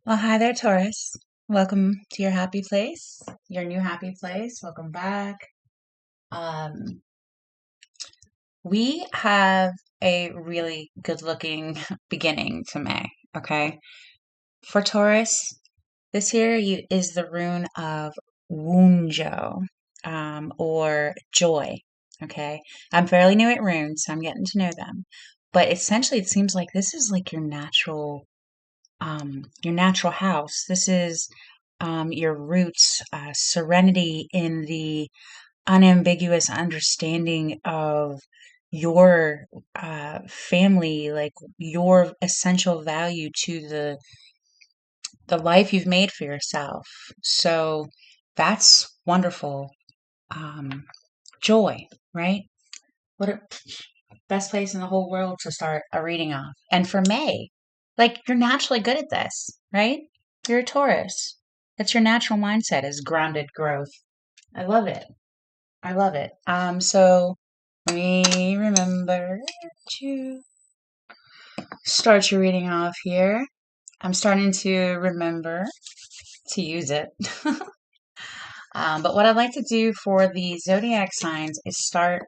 Well, hi there, Taurus. Welcome to your happy place, your new happy place. Welcome back. Um, we have a really good looking beginning to May, okay? For Taurus, this here is the rune of Wunjo, or joy, okay? I'm fairly new at runes, so I'm getting to know them. But essentially, it seems like this is like your natural house. This is your roots, serenity in the unambiguous understanding of your family, like your essential value to the life you've made for yourself. So that's wonderful. Um, Joy, right? What a best place in the whole world to start a reading off. And for May, like you're naturally good at this, right? You're a Taurus. That's your natural mindset is grounded growth. I love it. I love it. So we remember to start your reading off here. I'm starting to remember to use it. But what I'd like to do for the zodiac signs is start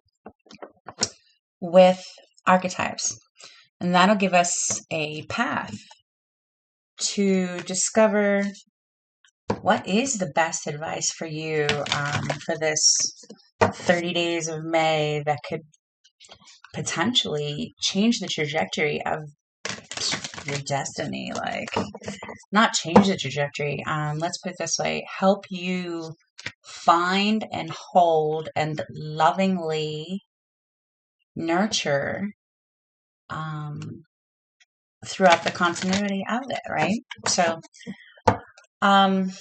with archetypes. And that'll give us a path to discover what is the best advice for you for this 30 days of May that could potentially change the trajectory of your destiny. Like, not change the trajectory. Let's put it this way, help you find and hold and lovingly nurture um, throughout the continuity of it, right? So, um,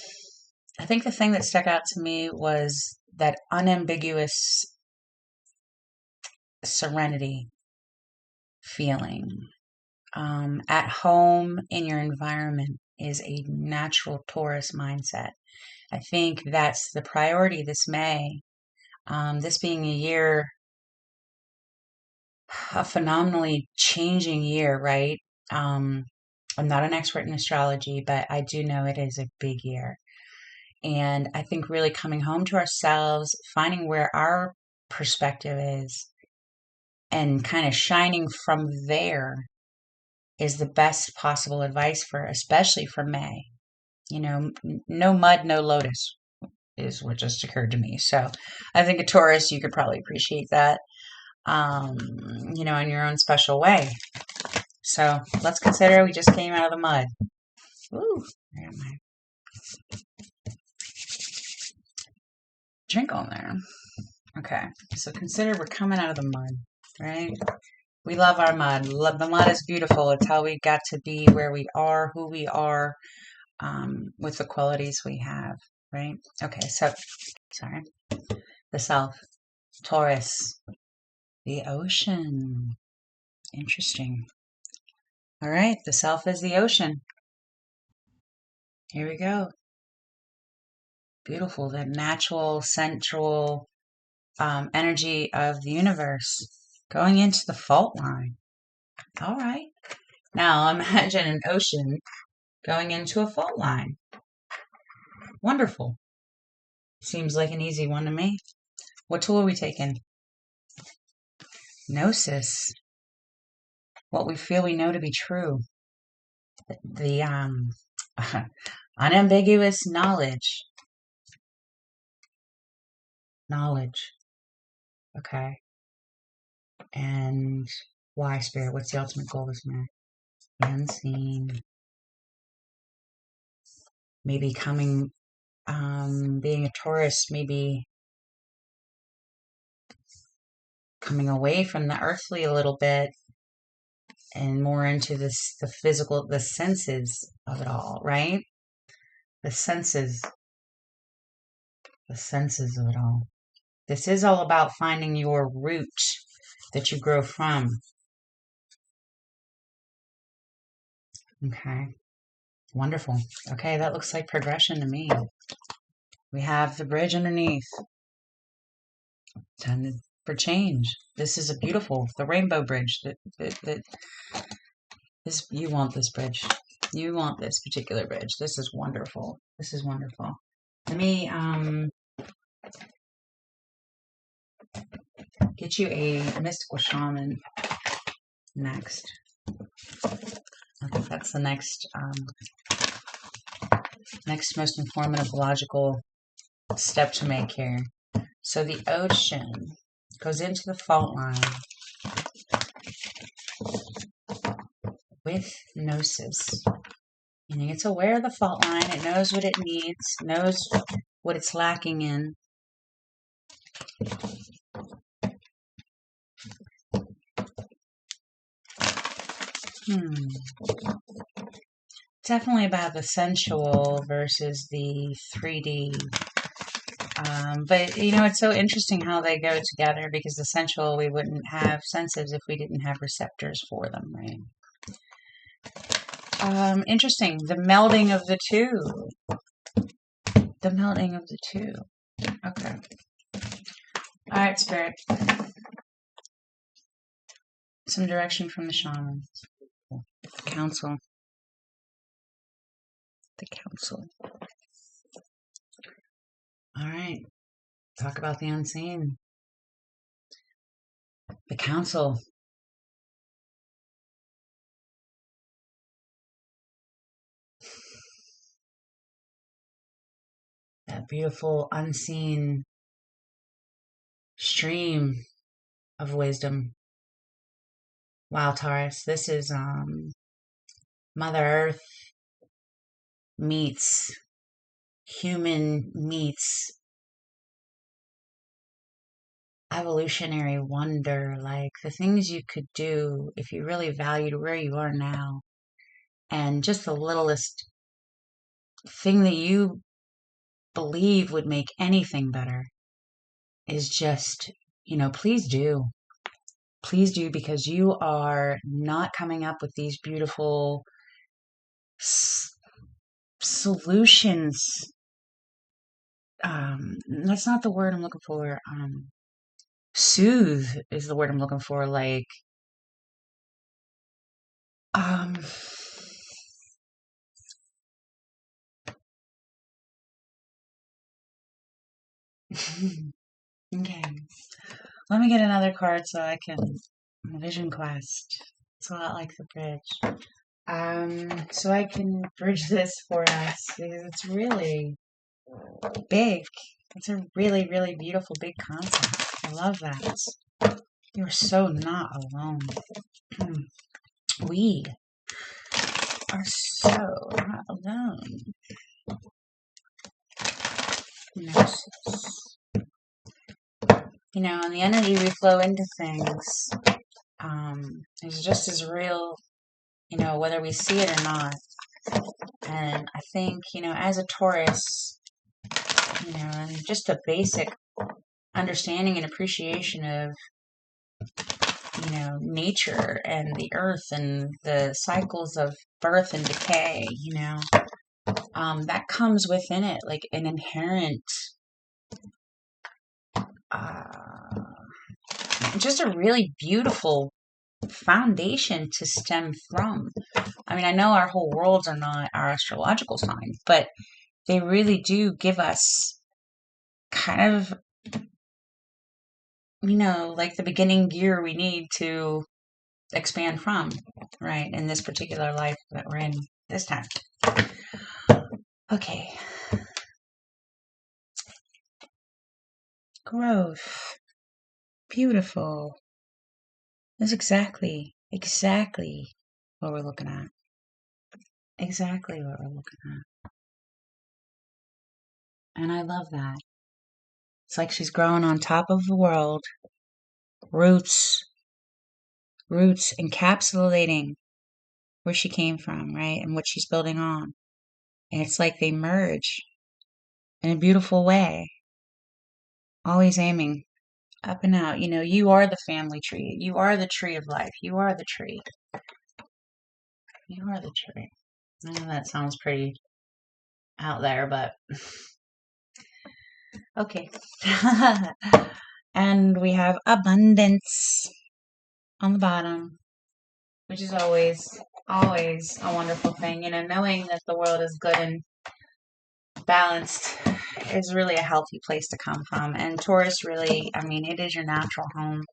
I think the thing that stuck out to me was that unambiguous serenity feeling. At home in your environment is a natural Taurus mindset. I think that's the priority this May. This being a year, a phenomenally changing year, right? Um, I'm not an expert in astrology, but I do know it is a big year. And I think really coming home to ourselves, finding where our perspective is, and kind of shining from there is the best possible advice for, especially for May. You know, no mud, no lotus is what just occurred to me. So I think a Taurus, you could probably appreciate that, um, in your own special way. So let's consider we just came out of the mud. Ooh, I got my drink on there. Okay, so consider we're coming out of the mud, right? We love our mud. The mud is beautiful. It's how we got to be where we are, who we are, with the qualities we have, right? Okay, so, sorry. The self, Taurus, the ocean. Interesting. All right, the self is the ocean. Here we go. Beautiful, the natural, central energy of the universe going into the fault line. All right. Now imagine an ocean going into a fault line. Wonderful. Seems like an easy one to me. What tool are we taking? Gnosis. What we feel we know to be true. The unambiguous knowledge. Knowledge. Okay. And why, Spirit? What's the ultimate goal this man? The unseen. Maybe being a Taurus, maybe coming away from the earthly a little bit and more into the physical, the senses of it all, right? The senses, the senses of it all. This is all about finding your root that you grow from. Okay. Wonderful. Okay, that looks like progression to me. We have the bridge underneath. Time for change. This is the rainbow bridge that this, you want this bridge. You want this particular bridge. This is wonderful. This is wonderful. Let me get you a mystical shaman next. I think that's the next next most informative logical step to make here. So the ocean goes into the fault line with gnosis. Meaning it's aware of the fault line, it knows what it needs, knows what it's lacking in. Definitely about the sensual versus the 3D. But, you know, it's so interesting how they go together because the sensual, we wouldn't have senses if we didn't have receptors for them, right? Interesting. The melding of the two. The melding of the two. Okay. All right, Spirit. Some direction from the shaman. Council. The council. All right. Talk about the unseen. The council. That beautiful unseen stream of wisdom. Wow, Taurus, this is Mother Earth meets human meets evolutionary wonder, like the things you could do if you really valued where you are now, and just the littlest thing that you believe would make anything better is just, you know, please do. Please do, because you are not coming up with these beautiful solutions. That's not the word I'm looking for. Soothe is the word I'm looking for. Like, okay. Let me get another card so I can. Vision Quest. It's a lot like the bridge. So I can bridge this for us because it's really big. It's a really, really beautiful big concept. I love that. You're so not alone. We are so not alone. Gnosis. You know, and the energy we flow into things is just as real, you know, whether we see it or not. And I think, you know, as a Taurus, you know, and just a basic understanding and appreciation of, you know, nature and the earth and the cycles of birth and decay, you know, that comes within it, like an inherent, just a really beautiful foundation to stem from. I mean, I know our whole worlds are not our astrological signs, but they really do give us kind of, you know, like the beginning gear we need to expand from, right, in this particular life that we're in this time. Okay. Growth. Beautiful. That's exactly what we're looking at. Exactly what we're looking at. And I love that. It's like she's growing on top of the world. Roots encapsulating where she came from, right? And what she's building on. And it's like they merge in a beautiful way. Always aiming up and out. You know, you are the family tree. You are the tree of life. You are the tree. You are the tree. I know that sounds pretty out there, but okay. And we have abundance on the bottom, which is always always a wonderful thing. Knowing that the world is good and balanced is really a healthy place to come from. And Taurus really, I mean, it is your natural home.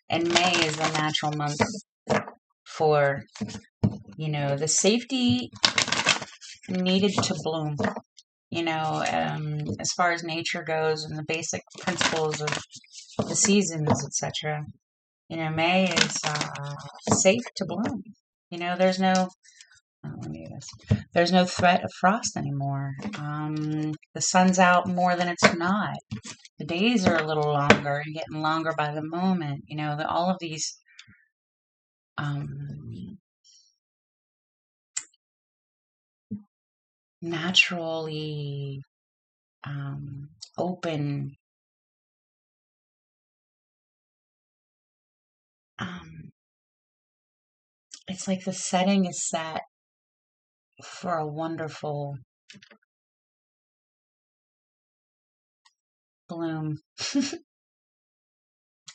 And May is the natural month for, the safety needed to bloom. As far as nature goes and the basic principles of the seasons, etc. May is safe to bloom. There's no, let me do this. There's no threat of frost anymore. The sun's out more than it's not. The days are a little longer and getting longer by the moment. All of these um, naturally open um, it's like the setting is set for a wonderful bloom.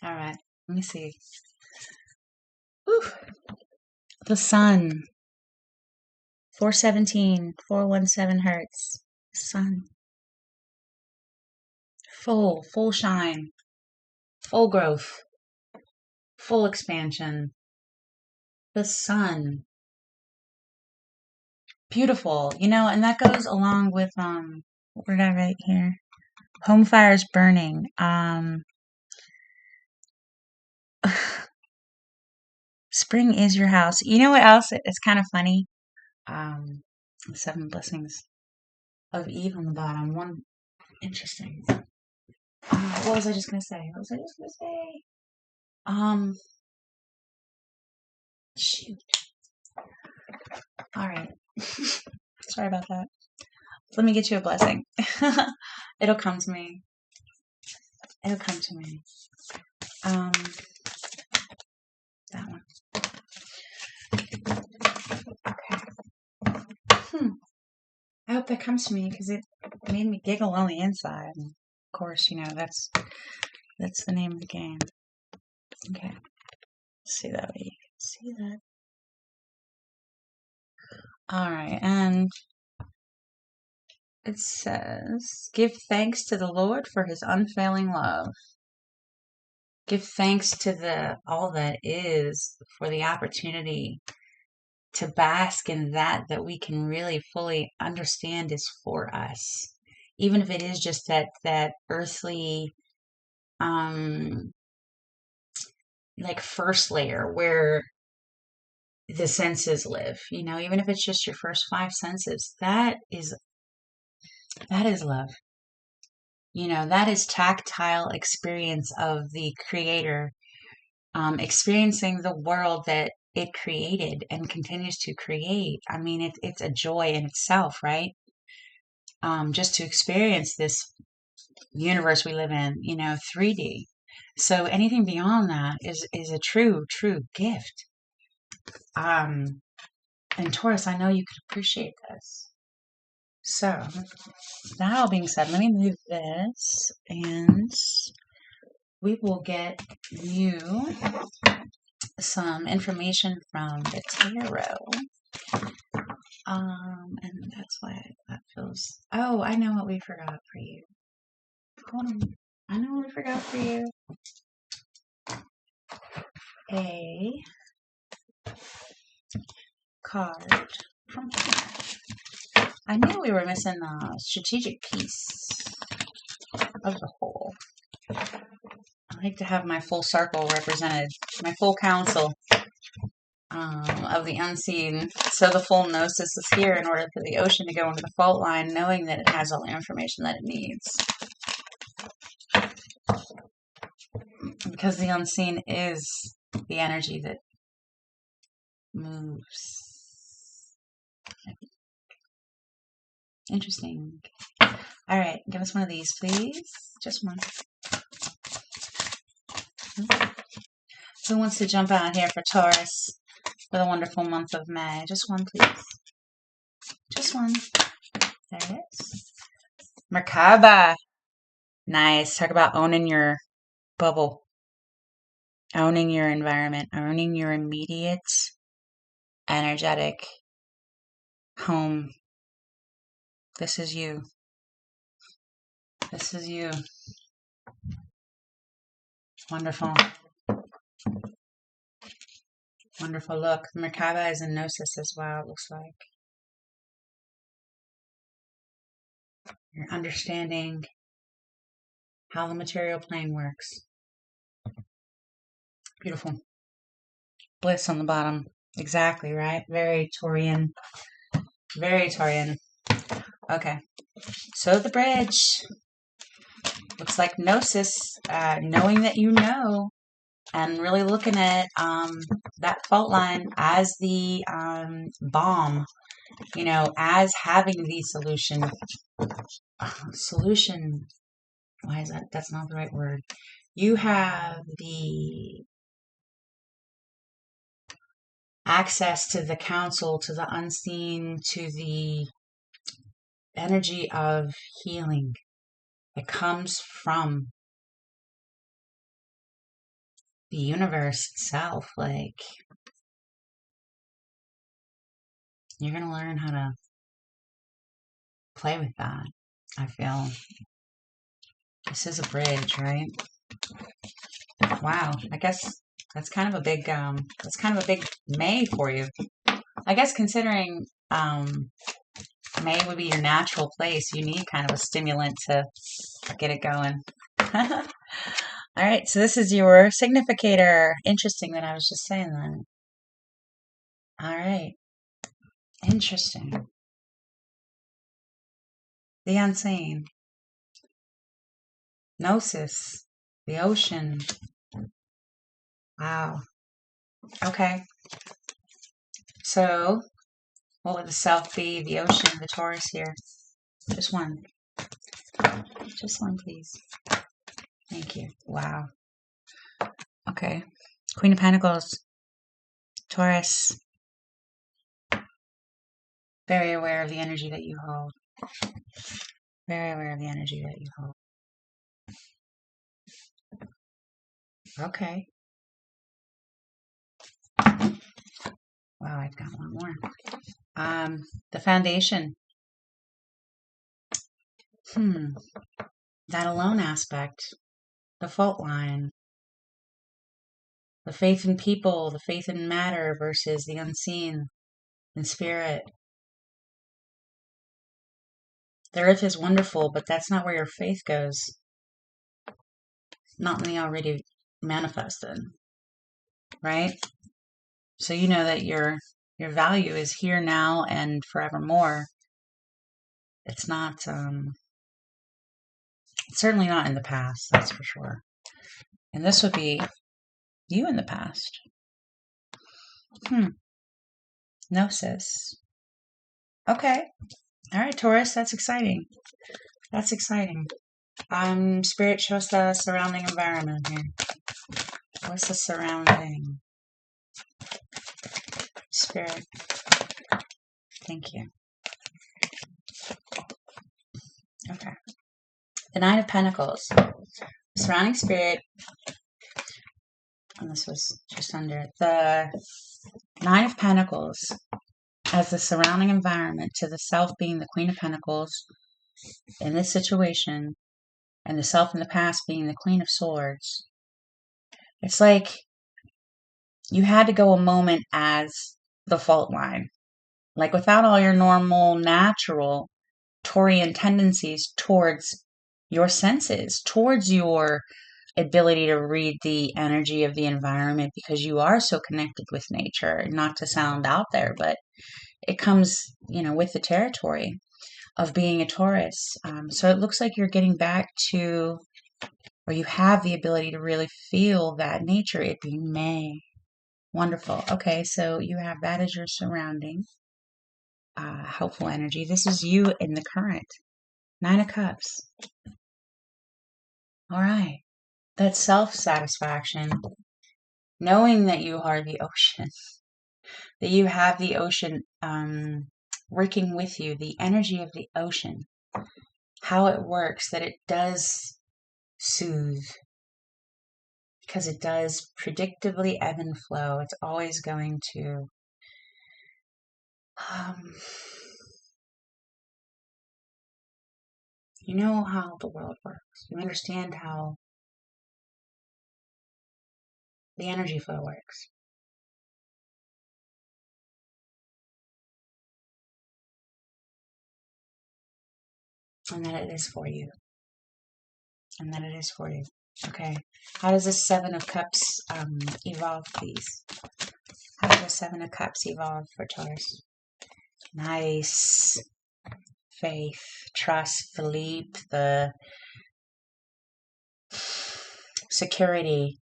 All right, let me see. Whew. The sun, 417, 417 hertz. Sun, full shine, full growth, full expansion. The sun, beautiful, and that goes along with what did I write here? Home fires burning. Spring is your house. You know what else? It's kind of funny. The seven blessings of Eve on the bottom. One interesting. What was I just gonna say? What was I just gonna say? Shoot. All right. Sorry about that. Let me get you a blessing. It'll come to me. It'll come to me. That one. Okay. I hope that comes to me because it made me giggle on the inside. And of course, that's the name of the game. Okay. See that way. You can see that. All right, and it says, "Give thanks to the Lord for His unfailing love. Give thanks to the all that is for the opportunity to bask in that we can really fully understand is for us, even if it is just that earthly, like first layer where the senses live. Even if it's just your first five senses, that is love. That is tactile experience of the creator, experiencing the world that it created and continues to create. I mean, it's a joy in itself, right? Just to experience this universe we live in, 3D. So anything beyond that is a true gift. And Taurus, I know you could appreciate this. So, that all being said, let me move this and we will get you some information from the tarot. And that's why that feels. Oh, I know what we forgot for you. Hold on. I know what we forgot for you. A card from here. I knew we were missing a strategic piece of the whole. I like to have my full circle represented, my full council of the unseen. So the full gnosis is here in order for the ocean to go into the fault line, knowing that it has all the information that it needs. Because the unseen is the energy that moves. Interesting. All right, give us one of these, please. Just one. Who wants to jump out here for Taurus for the wonderful month of May? Just one, please. Just one. There it is. Merkaba. Nice. Talk about owning your bubble, owning your environment, owning your immediate energetic home. This is you. This is you. Wonderful. Wonderful. Look, Merkaba is in Gnosis as well, it looks like. You're understanding how the material plane works. Beautiful. Bliss on the bottom. Exactly, right? Very Taurian. Very Taurian. Okay. So the bridge. Looks like Gnosis, knowing that you know, and really looking at that fault line as the bomb, as having the solution. Solution. Why is that? That's not the right word. You have the access to the council, to the unseen, to the energy of healing. It comes from the universe itself. Like, you're going to learn how to play with that. I feel this is a bridge, right? Wow. I guess that's kind of a big May for you. I guess considering May would be your natural place, you need kind of a stimulant to get it going. All right, so this is your significator. Interesting that I was just saying that. All right. Interesting. The unseen. Gnosis. The ocean. Wow. Okay. So, what would the self be? The ocean, the Taurus here. Just one. Just one, please. Thank you. Wow. Okay. Queen of Pentacles. Taurus. Very aware of the energy that you hold. Very aware of the energy that you hold. Okay. Wow, I've got one more. The foundation. That alone aspect. The fault line. The faith in people, the faith in matter versus the unseen in spirit. The earth is wonderful, but that's not where your faith goes. Not in the already manifested. Right? So you know that your value is here now and forevermore. It's not it's certainly not in the past, that's for sure. And this would be you in the past. Gnosis. Okay. All right, Taurus, that's exciting. That's exciting. Spirit, show us the surrounding environment here. What's the surrounding? Spirit. Thank you. Okay. The Nine of Pentacles. Surrounding spirit. And this was just under it. The Nine of Pentacles as the surrounding environment to the self being the Queen of Pentacles in this situation, and the self in the past being the Queen of Swords. It's like you had to go a moment as the fault line. Like without all your normal, natural Taurian tendencies towards your senses, towards your ability to read the energy of the environment, because you are so connected with nature. Not to sound out there, but it comes, with the territory of being a Taurus. So it looks like you're getting back to, or you have the ability to really feel that nature. It be May. Wonderful. Okay, so you have that as your surrounding helpful energy. This is you in the current. Nine of Cups. All right. That self-satisfaction, knowing that you are the ocean, that you have the ocean working with you, the energy of the ocean, how it works, that it does soothe, because it does predictably ebb and flow. It's always going to Um, you know how the world works. You understand how the energy flow works. And that it is for you. And that it is for you. Okay. How does the Seven of Cups evolve, please? How does the Seven of Cups evolve for Taurus? Nice. Faith, trust, the leap, the security,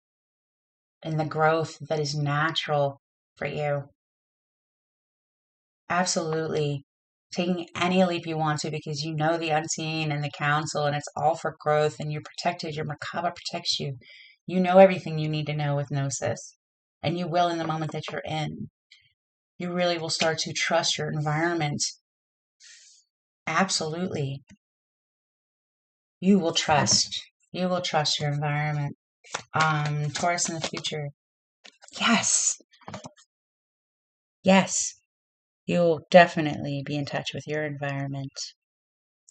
and the growth that is natural for you. Absolutely. Taking any leap you want to because you know the unseen and the council, and it's all for growth, and you're protected. Your Merkaba protects you. You know everything you need to know with Gnosis, and you will in the moment that you're in. You really will start to trust your environment. Absolutely. You will trust. You will trust your environment. Taurus in the future. Yes. Yes. You'll definitely be in touch with your environment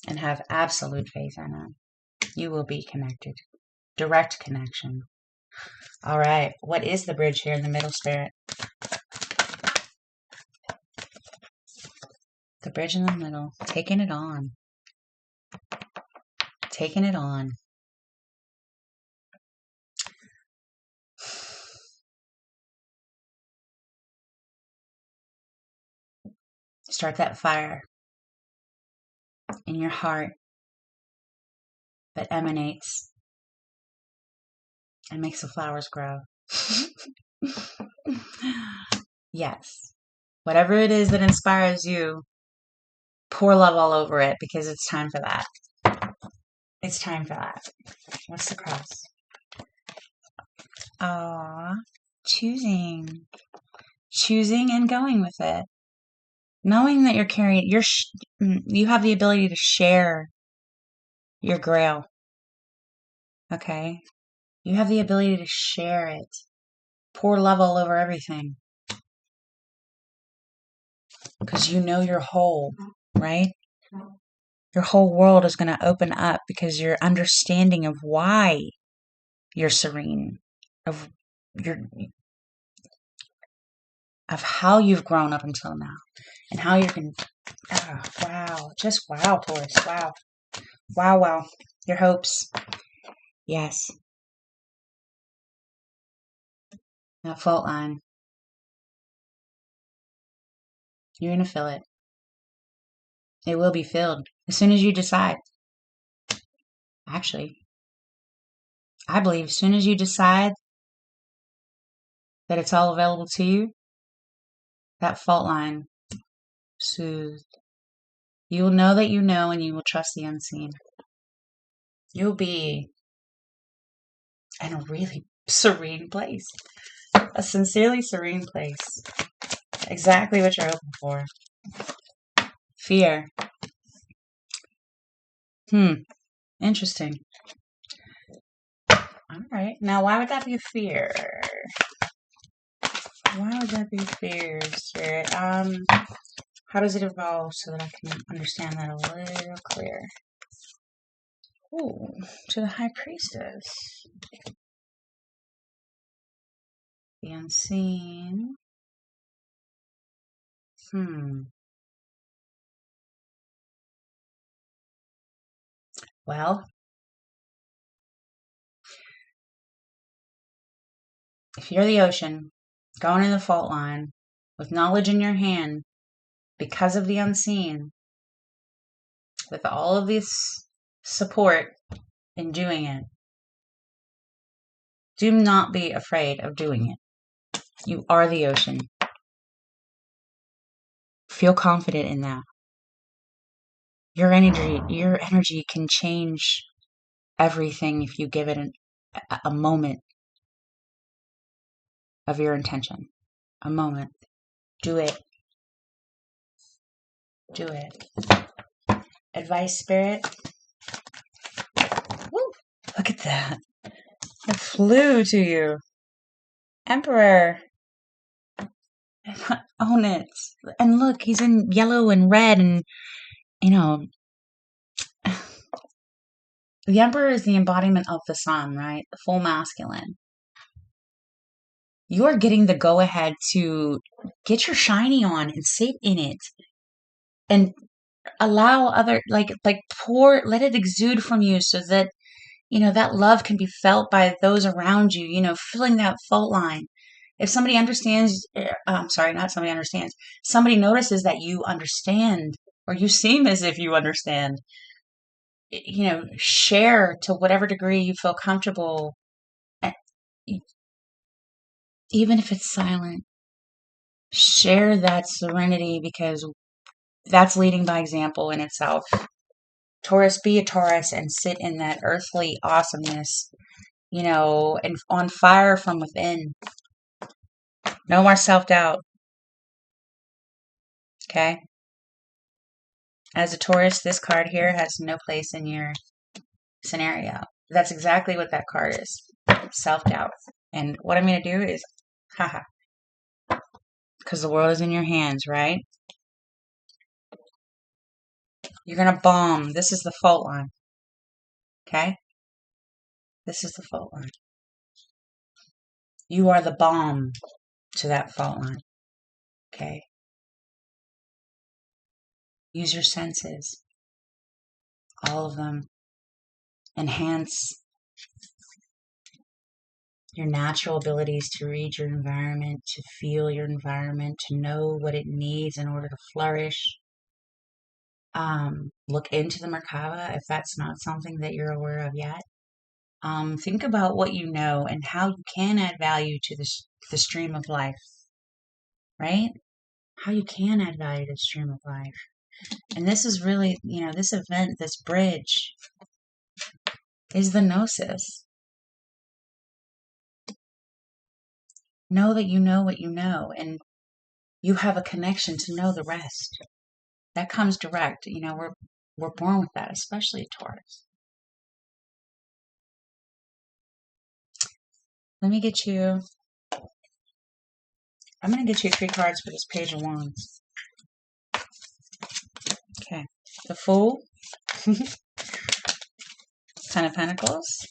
and have absolute faith in it. You will be connected. Direct connection. All right. What is the bridge here in the middle, Spirit? The bridge in the middle. Taking it on. Taking it on. Start that fire in your heart that emanates and makes the flowers grow. Yes. Whatever it is that inspires you, pour love all over it because it's time for that. It's time for that. What's the cross? Choosing and going with it. Knowing that you're carrying, you have the ability to share your grail. Okay? You have the ability to share it. Pour love all over everything. Because you know you're whole, right? Your whole world is going to open up because your understanding of why you're serene, of how you've grown up until now, and how you can. Oh, wow! Just wow, Taurus! Wow, wow, wow! Your hopes, yes. That fault line, you're gonna fill it. It will be filled as soon as you decide. Actually, I believe as soon as you decide that it's all available to you, that fault line soothed. You will know that you know, and you will trust the unseen. You'll be in a really serene place. A sincerely serene place. Exactly what you're hoping for. Fear. Interesting. All right. Now, why would that be fear? Why would that be fear, Spirit? How does it evolve so that I can understand that a little clearer? Ooh, to the High Priestess. The unseen. Well, if you're the ocean, going in the fault line, with knowledge in your hand, because of the unseen, with all of this support in doing it, do not be afraid of doing it. You are the ocean. Feel confident in that. Your energy can change everything if you give it a moment of your intention. A moment. Do it. Do it. Advice, Spirit. Woo! Look at that. It flew to you. Emperor. Own it. And look, he's in yellow and red, and you know, the Emperor is the embodiment of the sun, right? The full masculine. You're getting the go ahead to get your shiny on and sit in it and allow other, like pour, let it exude from you so that, that love can be felt by those around you, filling that fault line. If somebody understands, sorry, not somebody understands, somebody notices that you understand, or you seem as if you understand, share to whatever degree you feel comfortable, eh, even if it's silent. Share that serenity, because that's leading by example in itself. Taurus, be a Taurus and sit in that earthly awesomeness, and on fire from within. No more self doubt. Okay? As a Taurus, this card here has no place in your scenario. That's exactly what that card is, self doubt. And what I'm going to do is, haha, because the world is in your hands, right? You're going to bomb. This is the fault line. Okay? This is the fault line. You are the bomb to that fault line. Okay? Use your senses, all of them. Enhance your natural abilities to read your environment, to feel your environment, to know what it needs in order to flourish. Look into the Merkaba if that's not something that you're aware of yet. Think about what you know and how you can add value to the stream of life, right? How you can add value to the stream of life. And this is really, this event, this bridge is the gnosis. Know that you know what you know, and you have a connection to know the rest. That comes direct. We're born with that, especially Taurus. Let me get you. I'm going to get you 3 cards for this Page of Wands. Okay. The Fool. Ten of Pentacles.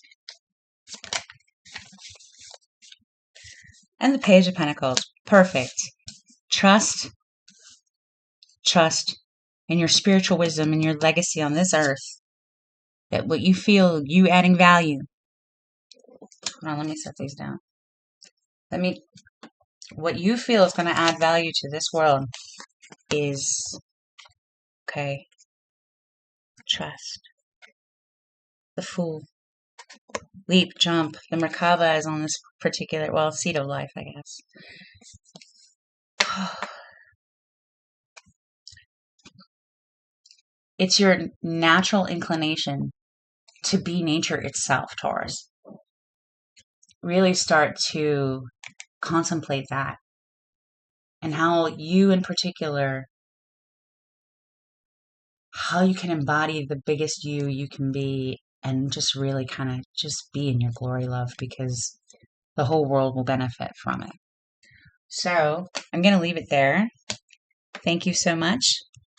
And the Page of Pentacles. Perfect. Trust in your spiritual wisdom and your legacy on this earth. That what you feel, you adding value. Hold on, let me set these down. What you feel is going to add value to this world is, okay, trust. The Fool. Leap, jump. The Merkaba is on this particular, seat of life, I guess. It's your natural inclination to be nature itself, Taurus. Really start to contemplate that, and how you in particular, how you can embody the biggest you can be, and just really kind of just be in your glory, love, because the whole world will benefit from it. So I'm going to leave it there. Thank you so much.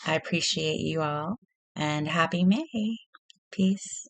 I appreciate you all, and happy May. Peace.